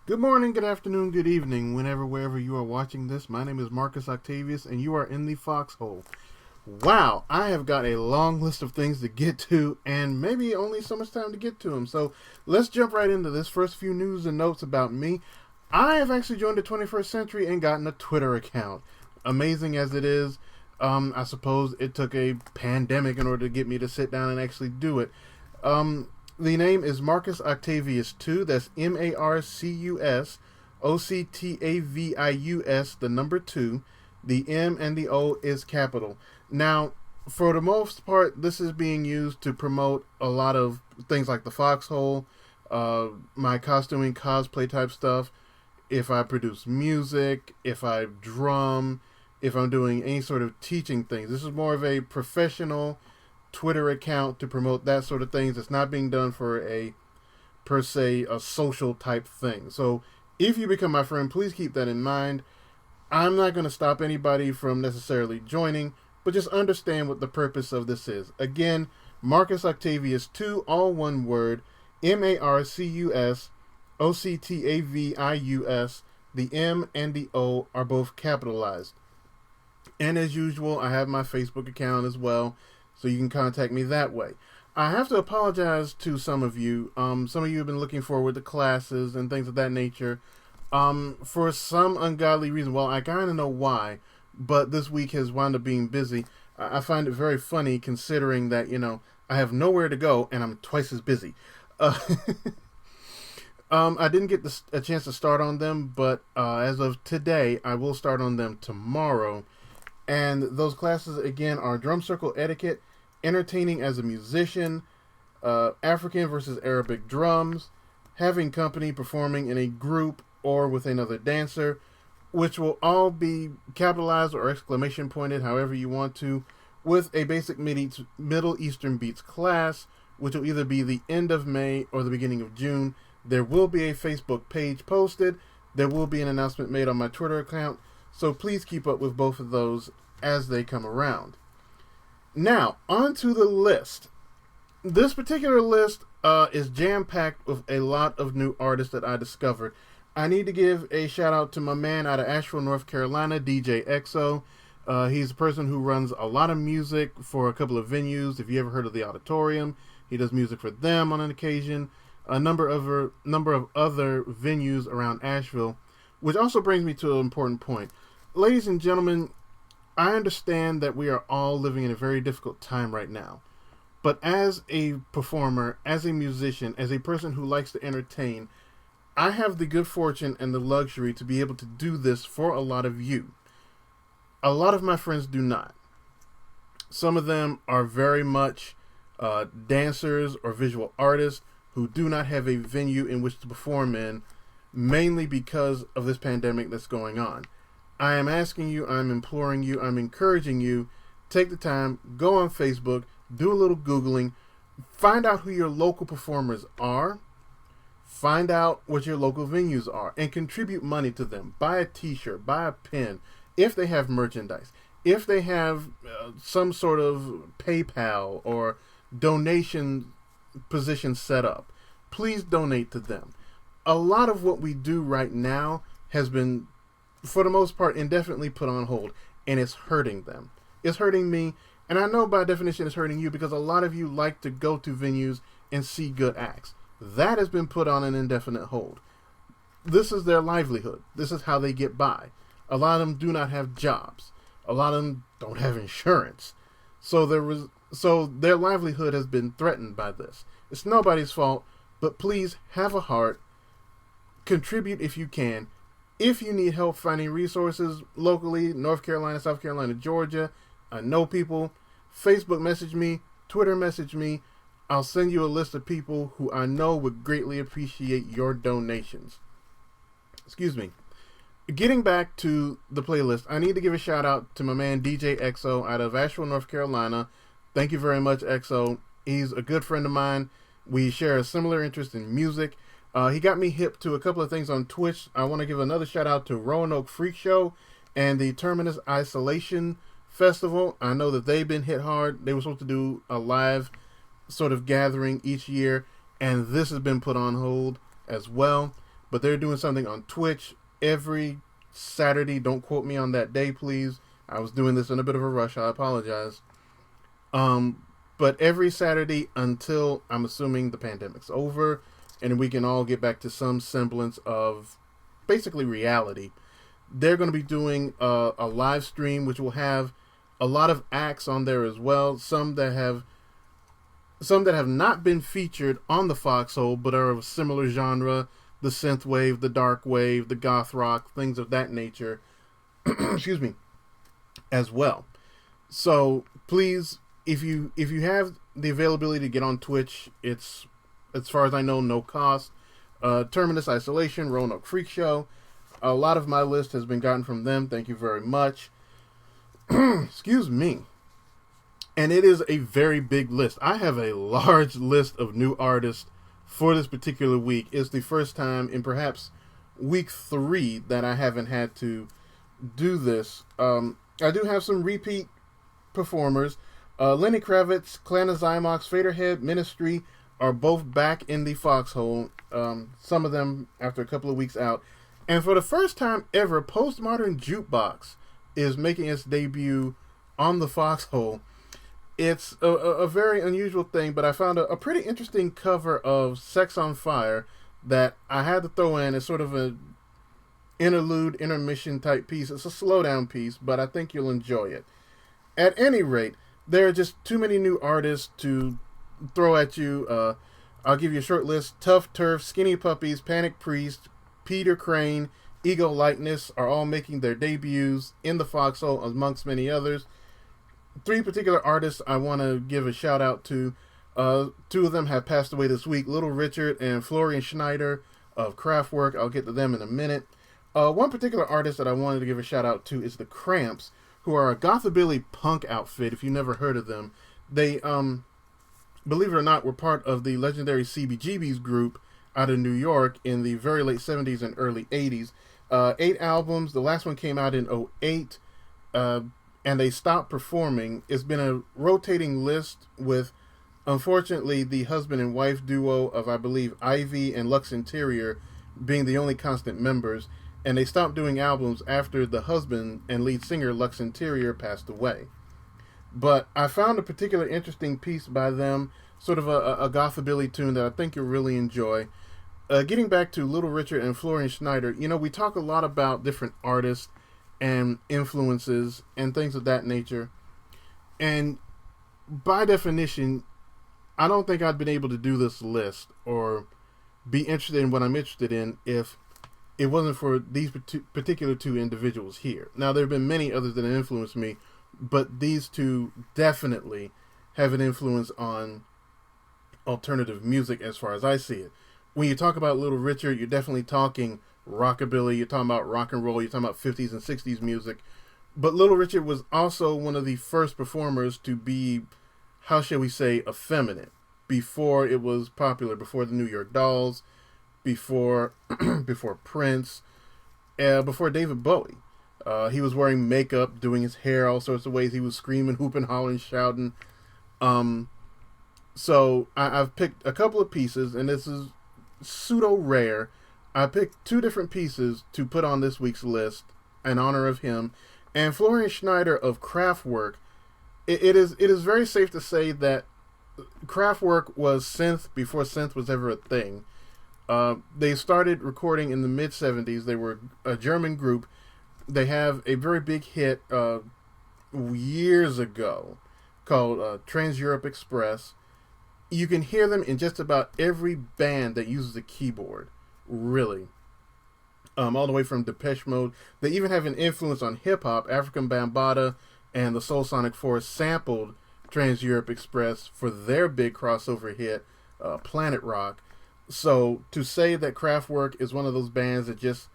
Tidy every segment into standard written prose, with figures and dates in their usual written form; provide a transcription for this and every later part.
Good morning, good afternoon, good evening, wherever you are watching this. My name is Marcus Octavius, and you are in the Foxhole. Wow, I have got a long list of things to get to, and maybe only so much time to get to them. So let's jump right into this. First few news and notes about me. I have actually joined the 21st century and gotten a Twitter account. Amazing as it is, I suppose it took a pandemic in order to get me to sit down and actually do it. Um, the name is Marcus Octavius 2. That's Marcus, the number 2. The M and the O is capital. Now, for the most part, this is being used to promote a lot of things like the Foxhole, my costuming, cosplay type stuff. If I produce music, if I drum, if I'm doing any sort of teaching things. This is more of a professional Twitter account to promote that sort of things. It's not being done for per se, a social type thing. So if you become my friend, please keep that in mind. I'm not going to stop anybody from necessarily joining, but just understand what the purpose of this is. Again, Marcus Octavius 2, all one word, Marcus Octavius. The M and the O are both capitalized. And as usual, I have my Facebook account as well, so you can contact me that way. I have to apologize to some of you. Some of you have been looking forward to classes and things of that nature. For some ungodly reason, well, I kind of know why, but this week has wound up being busy. I find it very funny considering that, I have nowhere to go and I'm twice as busy. Uh, I didn't get a chance to start on them, but as of today, I will start on them tomorrow. And those classes, again, are drum circle etiquette, entertaining as a musician, African versus Arabic drums, having company, performing in a group or with another dancer, which will all be capitalized or exclamation pointed, however you want to, with a basic Middle Eastern beats class, which will either be the end of May or the beginning of June. There will be a Facebook page posted. There will be an announcement made on my Twitter account. So please keep up with both of those as they come around. Now, onto the list. This particular list is jam-packed with a lot of new artists that I discovered. I need to give a shout-out to my man out of Asheville, North Carolina, DJ XO. He's a person who runs a lot of music for a couple of venues. If you ever heard of the Auditorium, he does music for them on an occasion. A number of other venues around Asheville, which also brings me to an important point. Ladies and gentlemen, I understand that we are all living in a very difficult time right now. But as a performer, as a musician, as a person who likes to entertain, I have the good fortune and the luxury to be able to do this for a lot of you. A lot of my friends do not. Some of them are very much dancers or visual artists who do not have a venue in which to perform in, mainly because of this pandemic that's going on. I am asking you, I'm imploring you, I'm encouraging you, take the time, go on Facebook, do a little Googling, find out who your local performers are, find out what your local venues are, and contribute money to them. Buy a t-shirt, buy a pin, if they have merchandise, if they have some sort of PayPal or donation position set up, please donate to them. A lot of what we do right now has been, for the most part, indefinitely put on hold, and it's hurting them. It's hurting me, and I know by definition it's hurting you because a lot of you like to go to venues and see good acts. That has been put on an indefinite hold. This is their livelihood. This is how they get by. A lot of them do not have jobs. A lot of them don't have insurance. So their livelihood has been threatened by this. It's nobody's fault, but please have a heart. Contribute if you can. If you need help finding resources locally, North Carolina, South Carolina, Georgia, I know people. Facebook message me, Twitter message me. I'll send you a list of people who I know would greatly appreciate your donations. Excuse me. Getting back to the playlist, I need to give a shout out to my man DJ XO out of Asheville, North Carolina. Thank you very much, XO. He's a good friend of mine. We share a similar interest in music. He got me hip to a couple of things on Twitch. I want to give another shout out to Roanoke Freak Show and the Terminus Isolation Festival. I know that they've been hit hard. They were supposed to do a live sort of gathering each year, and this has been put on hold as well. but they're doing something on Twitch every Saturday. Don't quote me on that day, please. I was doing this in a bit of a rush. I apologize. But every Saturday until, I'm assuming, the pandemic's over and we can all get back to some semblance of basically reality, they're going to be doing a live stream which will have a lot of acts on there as well. Some that have not been featured on the Foxxhole but are of a similar genre, the synth wave, the dark wave, the goth rock, things of that nature. Excuse me, as well. So please, if you have the availability to get on Twitch, it's, as far as I know, no cost. Terminus Isolation, Roanoke Freak Show. A lot of my list has been gotten from them. Thank you very much. Excuse me. And it is a very big list. I have a large list of new artists for this particular week. It's the first time in perhaps week 3 that I haven't had to do this. I do have some repeat performers. Lenny Kravitz, Clan of Zymox, Faderhead, Ministry are both back in the Foxxhole. Some of them after a couple of weeks out. And for the first time ever, Postmodern Jukebox is making its debut on the Foxxhole. It's a very unusual thing, but I found a pretty interesting cover of Sex on Fire that I had to throw in as sort of an interlude, intermission type piece. It's a slowdown piece, but I think you'll enjoy it. At any rate, there are just too many new artists to throw at you. I'll give you a short list. Tough Turf, Skinny Puppies, Panic Priest, Peter Crane, Ego Likeness are all making their debuts in the Foxxhole, amongst many others. 3 particular artists I want to give a shout out to. 2 of them have passed away this week. Little Richard and Florian Schneider of Kraftwerk. I'll get to them in a minute. One particular artist that I wanted to give a shout out to is the Cramps, who are a gothabilly punk outfit, if you've never heard of them. They, believe it or not, were part of the legendary CBGB's group out of New York in the very late 70s and early 80s. 8 albums. The last one came out in 2008. And they stopped performing. It's been a rotating list with, unfortunately, the husband and wife duo of, I believe, Ivy and Lux Interior being the only constant members. And they stopped doing albums after the husband and lead singer Lux Interior passed away. But I found a particular interesting piece by them, sort of a gothabilly tune that I think you'll really enjoy. Getting back to Little Richard and Florian Schneider, you know, we talk a lot about different artists and influences and things of that nature. And by definition, I don't think I'd been able to do this list or be interested in what I'm interested in if it wasn't for these particular 2 individuals here. Now, there have been many others that have influenced me, but these 2 definitely have an influence on alternative music as far as I see it. When you talk about Little Richard, you're definitely talking rockabilly, you're talking about rock and roll, you're talking about 50s and 60s music. But Little Richard was also one of the first performers to be, how shall we say, effeminate, before it was popular, before the New York Dolls, before before Prince, before David Bowie. He was wearing makeup, doing his hair all sorts of ways. He was screaming, hooping, hollering, shouting. So I've picked a couple of pieces, and this is pseudo rare. I picked 2 different pieces to put on this week's list in honor of him. And Florian Schneider of Kraftwerk, it is very safe to say that Kraftwerk was synth before synth was ever a thing. They started recording in the mid-70s. They were a German group. They have a very big hit years ago called Trans-Europe Express. You can hear them in just about every band that uses a keyboard. Really. All the way from Depeche Mode. They even have an influence on hip-hop. African Bambaataa and the Soul Sonic Force sampled Trans-Europe Express for their big crossover hit, Planet Rock. So to say that Kraftwerk is one of those bands that just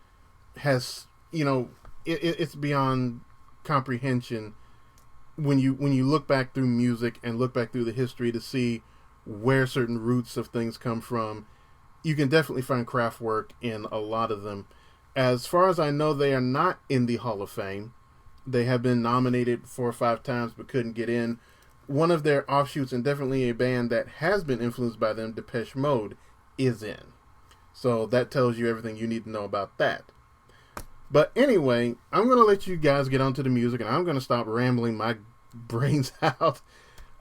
has, you know, it's beyond comprehension when you look back through music and look back through the history to see where certain roots of things come from. You can definitely find Kraftwerk in a lot of them. As far as I know, they are not in the Hall of Fame. They have been nominated 4 or 5 times but couldn't get in. One of their offshoots, and definitely a band that has been influenced by them, Depeche Mode, is in. So that tells you everything you need to know about that. But anyway, I'm going to let you guys get onto the music, and I'm going to stop rambling my brains out.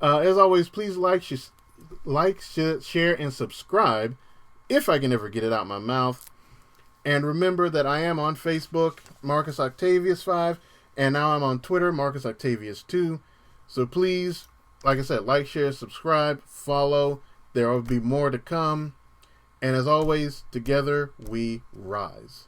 As always, please like, share, and subscribe if I can ever get it out my mouth. And remember that I am on Facebook, Marcus Octavius 5, and now I'm on Twitter, Marcus Octavius 2. So please, like I said, like, share, subscribe, follow. There will be more to come. And as always, together we rise.